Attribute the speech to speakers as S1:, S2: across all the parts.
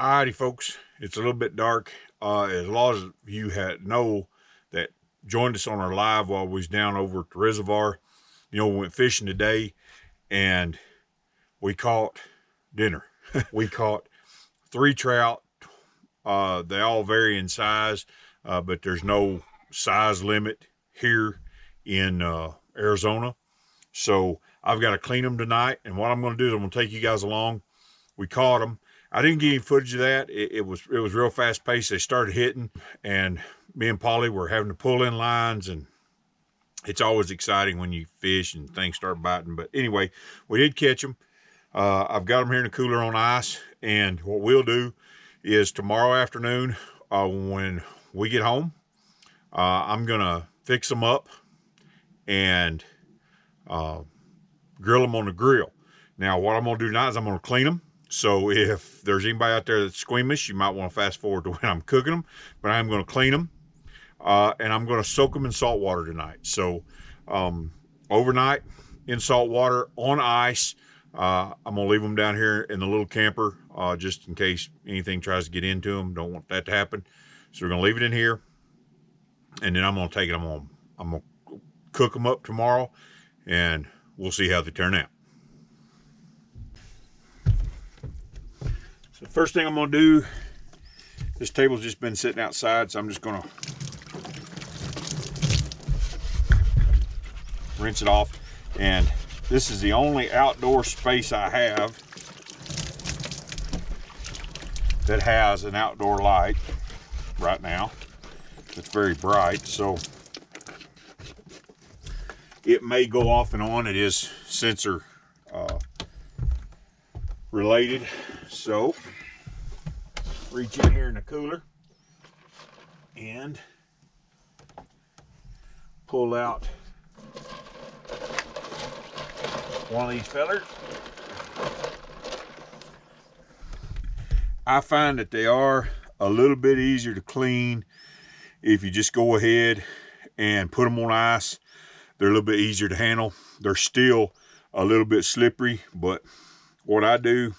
S1: Alrighty, folks, it's a little bit dark. As long as you know that joined us on our live while we was down over at the reservoir, we went fishing today and we caught dinner. We caught 3 trout. They all vary in size, but there's no size limit here in Arizona. So I've got to clean them tonight, and what I'm going to do is I'm going to take you guys along. We caught them. I didn't get any footage of that. It was real fast paced. They started hitting, and me and Polly were having to pull in lines, and it's always exciting when you fish and things start biting. But anyway, we did catch them. I've got them here in the cooler on ice, and what we'll do is tomorrow afternoon, when we get home, I'm gonna fix them up and grill them on the grill. Now, what I'm gonna do tonight is I'm gonna clean them. So if there's anybody out there that's squeamish, you might want to fast forward to when I'm cooking them. But I'm going to clean them, and I'm going to soak them in salt water tonight. So overnight in salt water on ice. I'm going to leave them down here in the little camper just in case anything tries to get into them. Don't want that to happen. So we're going to leave it in here, and then I'm going to take them home. I'm going to cook them up tomorrow, and we'll see how they turn out. The first thing I'm going to do, this table's just been sitting outside, so I'm just going to rinse it off. And this is the only outdoor space I have that has an outdoor light right now. It's very bright, so it may go off and on. It is sensor related. So reach in here in the cooler and pull out one of these fellers. I find that they are a little bit easier to clean if you just go ahead and put them on ice. They're a little bit easier to handle. They're still a little bit slippery, but what I do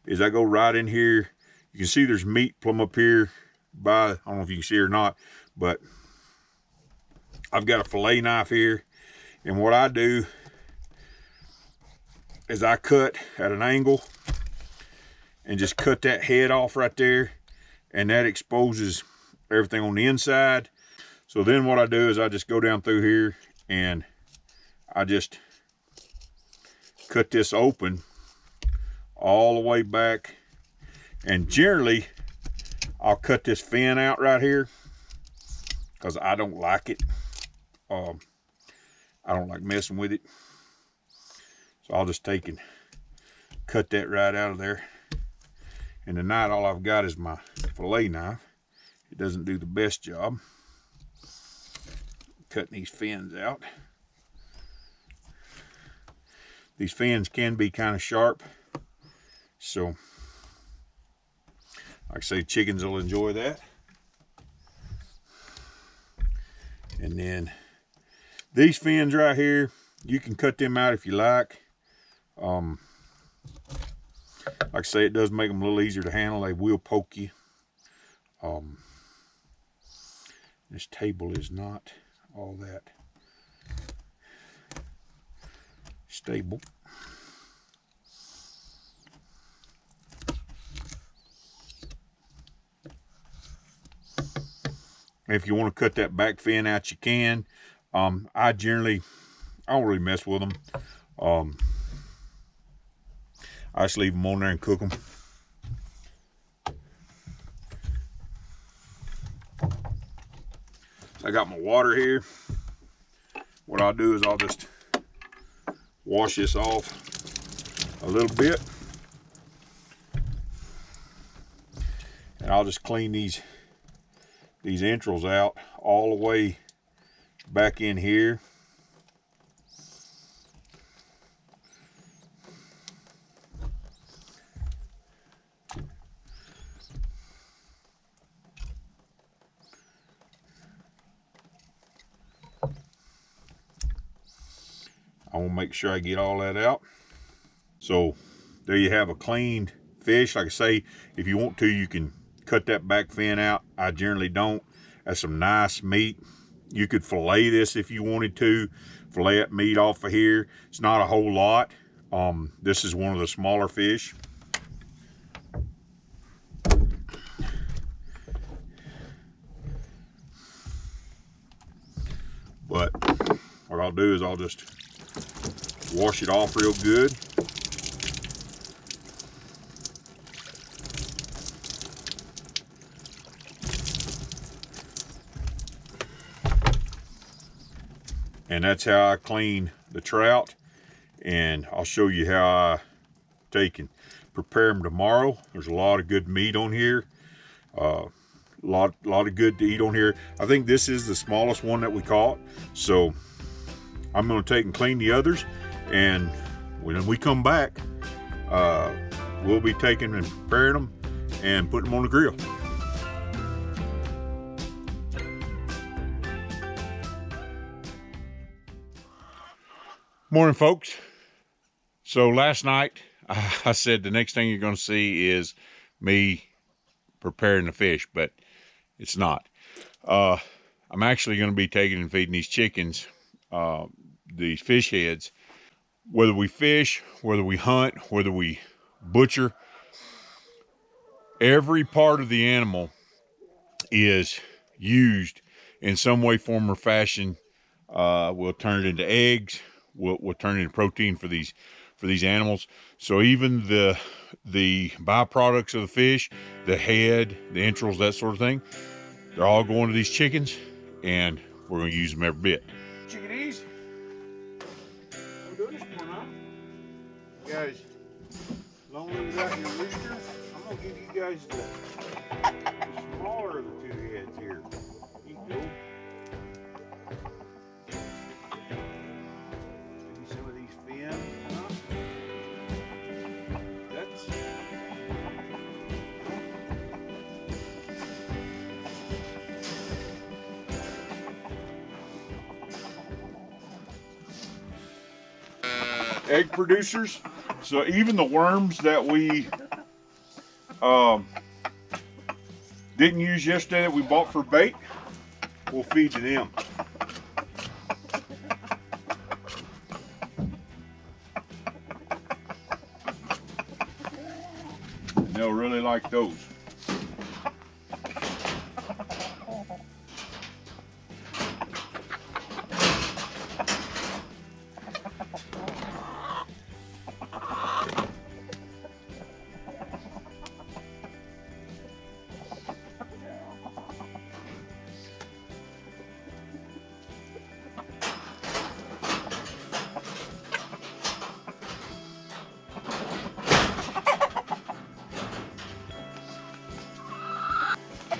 S1: is I go right in here. You can see there's meat plumb up here by, I don't know if you can see or not, but I've got a fillet knife here. And what I do is I cut at an angle and just cut that head off right there. And that exposes everything on the inside. So then what I do is I just go down through here and I just cut this open all the way back. And generally I'll cut this fin out right here because I don't like it. I don't like messing with it, so I'll just take and cut that right out of there. And tonight all I've got is my fillet knife. It doesn't do the best job cutting these fins out. These fins can be kind of sharp, so like I say, chickens will enjoy that. And then these fins right here, you can cut them out if you like. Like I say, it does make them a little easier to handle. They will poke you. This table is not all that stable. If you want to cut that back fin out, you can. I don't really mess with them. I just leave them on there and cook them. So I got my water here. What I'll do is I'll just wash this off a little bit. And I'll just clean these entrails out all the way back in here. I want to make sure I get all that out. So there you have a cleaned fish. Like I say, if you want to, you can cut that back fin out. I generally don't. That's some nice meat. You could fillet this if you wanted to. Fillet that meat off of here. It's not a whole lot. This is one of the smaller fish. But what I'll do is I'll just wash it off real good. And that's how I clean the trout. And I'll show you how I take and prepare them tomorrow. There's a lot of good meat on here. Lot of good to eat on here. I think this is the smallest one that we caught. So I'm gonna take and clean the others. And when we come back, we'll be taking and preparing them and putting them on the grill. Morning, folks. So last night I said the next thing you're going to see is me preparing the fish, but it's not. I'm actually going to be taking and feeding these chickens these fish heads. Whether we fish, whether we hunt, whether we butcher, every part of the animal is used in some way, form, or fashion. We'll turn it into eggs. We'll turn it into protein for these animals. So even the byproducts of the fish, the head, the entrails, that sort of thing, they're all going to these chickens, and we're going to use them every bit. Chickadees, I'm doing this for now. You guys, as long as you got your rooster, I'm going to give you guys the smaller of the two heads here. You go. Some of these fins, that's egg producers. So even the worms that we didn't use yesterday that we bought for bait, we'll feed to them. They'll really like those.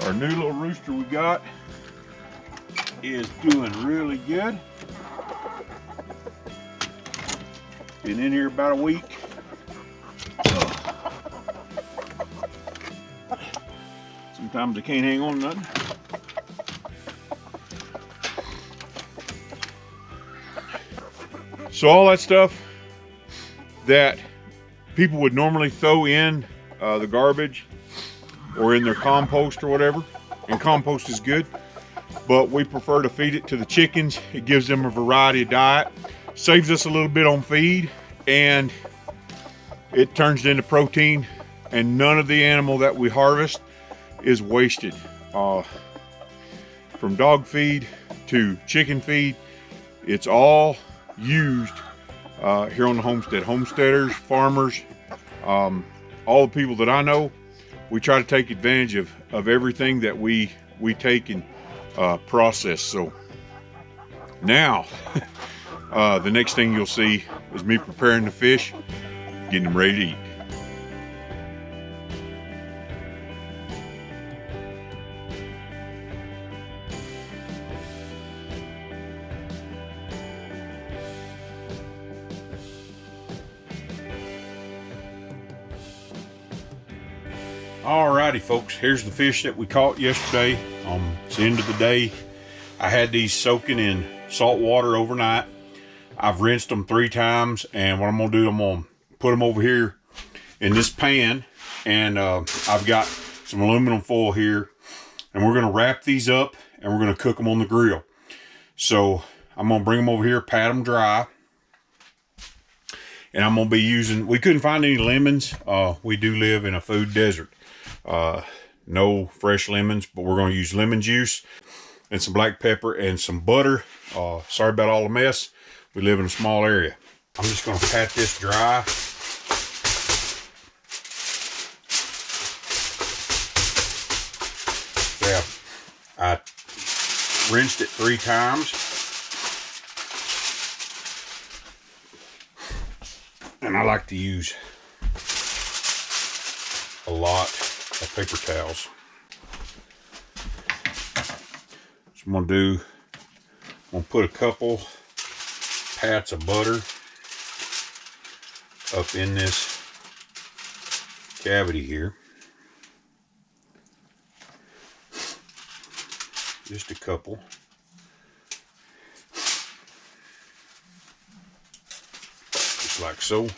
S1: Our new little rooster we got is doing really good. Been in here about a week. Sometimes I can't hang on to nothing. So all that stuff that people would normally throw in the garbage or in their compost or whatever, and compost is good, but we prefer to feed it to the chickens. It gives them a variety of diet, saves us a little bit on feed, and it turns it into protein, and none of the animal that we harvest is wasted. From dog feed to chicken feed, it's all used here on the homestead. Homesteaders, farmers, all the people that I know, we try to take advantage of everything that we take and process. So now, the next thing you'll see is me preparing the fish, getting them ready to eat. Alrighty folks, here's the fish that we caught yesterday. It's the end of the day. I had these soaking in salt water overnight. I've rinsed them 3 times, and what I'm gonna do, I'm gonna put them over here in this pan, And I've got some aluminum foil here, and we're gonna wrap these up and we're gonna cook them on the grill. So I'm gonna bring them over here, pat them dry, and I'm gonna be using, we couldn't find any lemons. We do live in a food desert. No fresh lemons, but we're gonna use lemon juice and some black pepper and some butter. Sorry about all the mess. We live in a small area. I'm just gonna pat this dry. Yeah, I rinsed it 3 times. And I like to use a lot of paper towels. So I'm gonna put a couple pats of butter up in this cavity here. Just a couple. Just like so.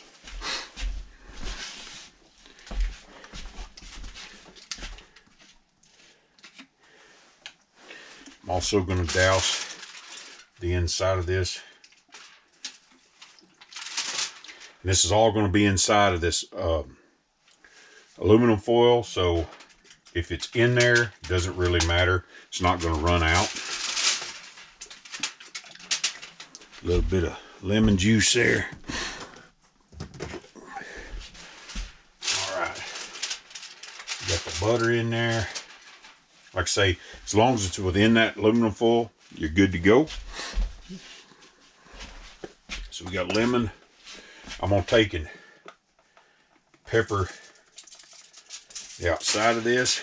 S1: I'm also going to douse the inside of this. And this is all going to be inside of this aluminum foil, so if it's in there, it doesn't really matter. It's not going to run out. A little bit of lemon juice there. All right. Got the butter in there. Like I say, as long as it's within that aluminum foil, you're good to go. So we got lemon. I'm gonna take and pepper the outside of this,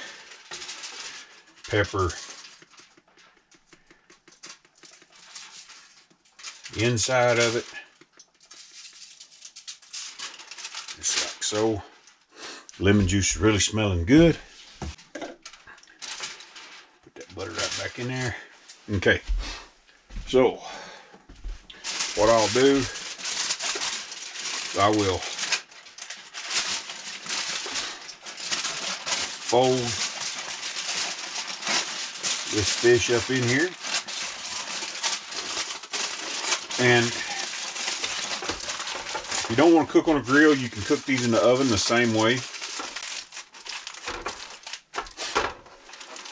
S1: pepper the inside of it, just like so. Lemon juice is really smelling good. Put that butter right back in there. Okay, so what I'll do, I will fold this fish up in here, and if you don't want to cook on a grill, you can cook these in the oven the same way.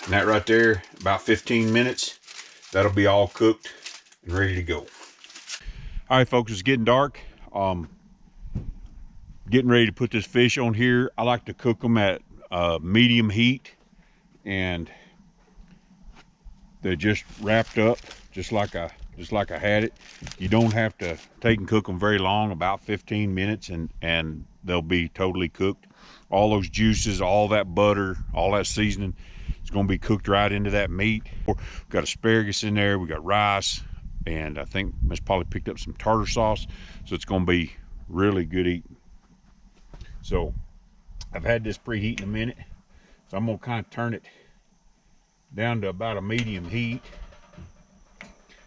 S1: And that right there, about 15 minutes, that'll be all cooked and ready to go. All right, folks, it's getting dark. Getting ready to put this fish on here. I like to cook them at medium heat, and they're just wrapped up just like I had it. You don't have to take and cook them very long, about 15 minutes, and they'll be totally cooked. All those juices, all that butter, all that seasoning, it's going to be cooked right into that meat. We've got asparagus in there, we got rice, and I think Miss Polly picked up some tartar sauce, so it's going to be really good eating. So I've had this preheating a minute, so I'm going to kind of turn it down to about a medium heat.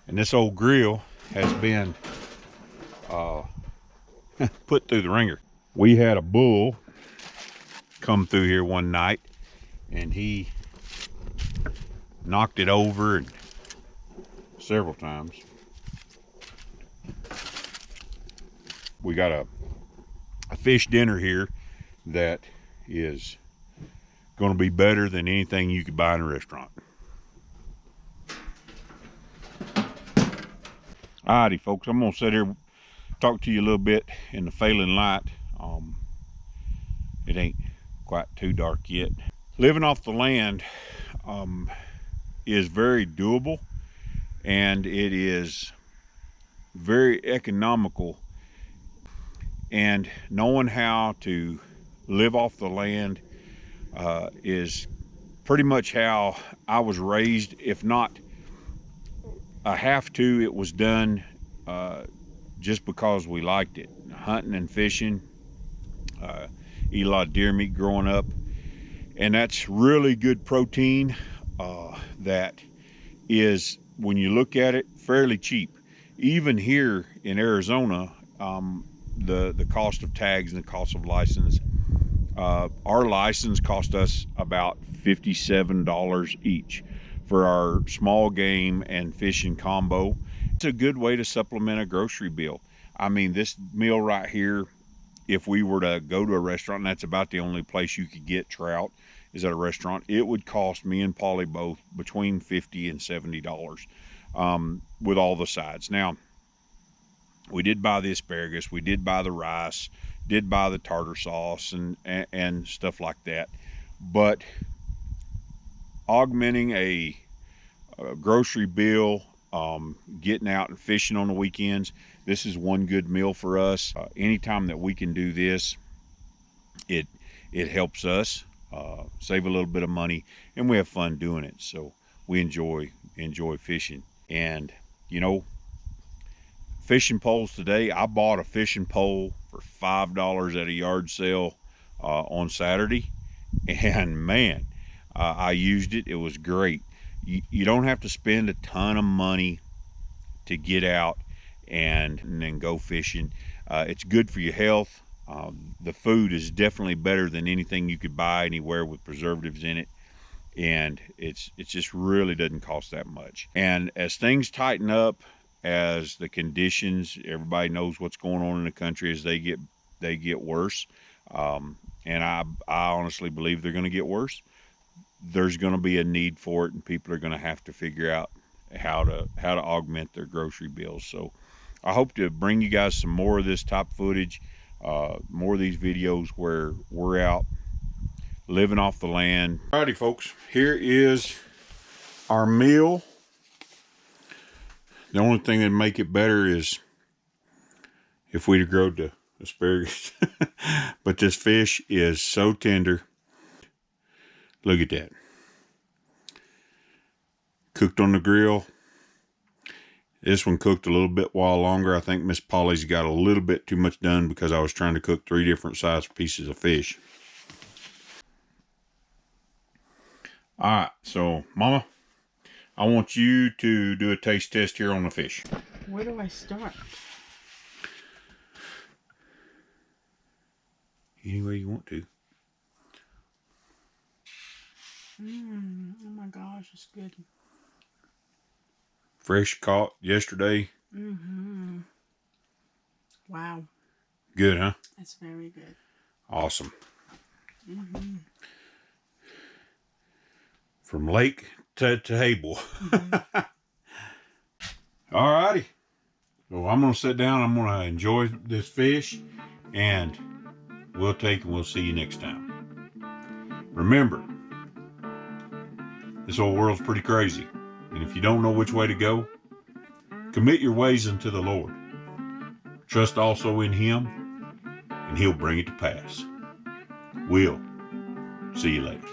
S1: And this old grill has been put through the ringer. We had a bull come through here one night, and he knocked it over and several times. We got a fish dinner here that is going to be better than anything you could buy in a restaurant. Alrighty, folks, I'm going to sit here talk to you a little bit in the failing light. It ain't quite too dark yet. Living off the land is very doable, and it is very economical. And knowing how to live off the land is pretty much how I was raised. If not a have to, it was done just because we liked it. Hunting and fishing, eat a lot of deer meat growing up, and that's really good protein that is, when you look at it, fairly cheap. Even here in Arizona, the cost of tags and the cost of license Our license cost us about $57 each for our small game and fishing combo. It's a good way to supplement a grocery bill. I mean, this meal right here, if we were to go to a restaurant, and that's about the only place you could get trout is at a restaurant, it would cost me and Polly both between $50 and $70 with all the sides. Now, we did buy the asparagus, we did buy the rice, did buy the tartar sauce and stuff like that, but augmenting a grocery bill, getting out and fishing on the weekends, this is one good meal for us. Anytime that we can do this, it helps us save a little bit of money, and we have fun doing it. So we enjoy fishing. And you know, fishing poles today, I bought a fishing pole for $5 at a yard sale on Saturday, and man, I used it. It was great. You don't have to spend a ton of money to get out and then go fishing. It's good for your health. The food is definitely better than anything you could buy anywhere with preservatives in it, and it just really doesn't cost that much. And as things tighten up, as the conditions, everybody knows what's going on in the country, as they get worse, and I honestly believe they're going to get worse. There's going to be a need for it, and people are going to have to figure out how to augment their grocery bills. So I hope to bring you guys some more of this type footage, more of these videos where we're out living off the land. Alrighty folks, here is our meal. The only thing that'd make it better is if we'd have growed the asparagus. But this fish is so tender. Look at that. Cooked on the grill. This one cooked a little bit while longer. I think Miss Polly's got a little bit too much done because I was trying to cook 3 different size pieces of fish. All right, so Mama, I want you to do a taste test here on the fish.
S2: Where do I start?
S1: Any way you want to.
S2: Oh my gosh, it's good.
S1: Fresh caught yesterday.
S2: Wow.
S1: Good, huh?
S2: That's very good.
S1: Awesome. From lake to table. All righty. So I'm going to sit down. I'm going to enjoy this fish, and we'll see you next time. Remember, this whole world's pretty crazy, and if you don't know which way to go, commit your ways unto the Lord. Trust also in Him, and He'll bring it to pass. We'll see you later.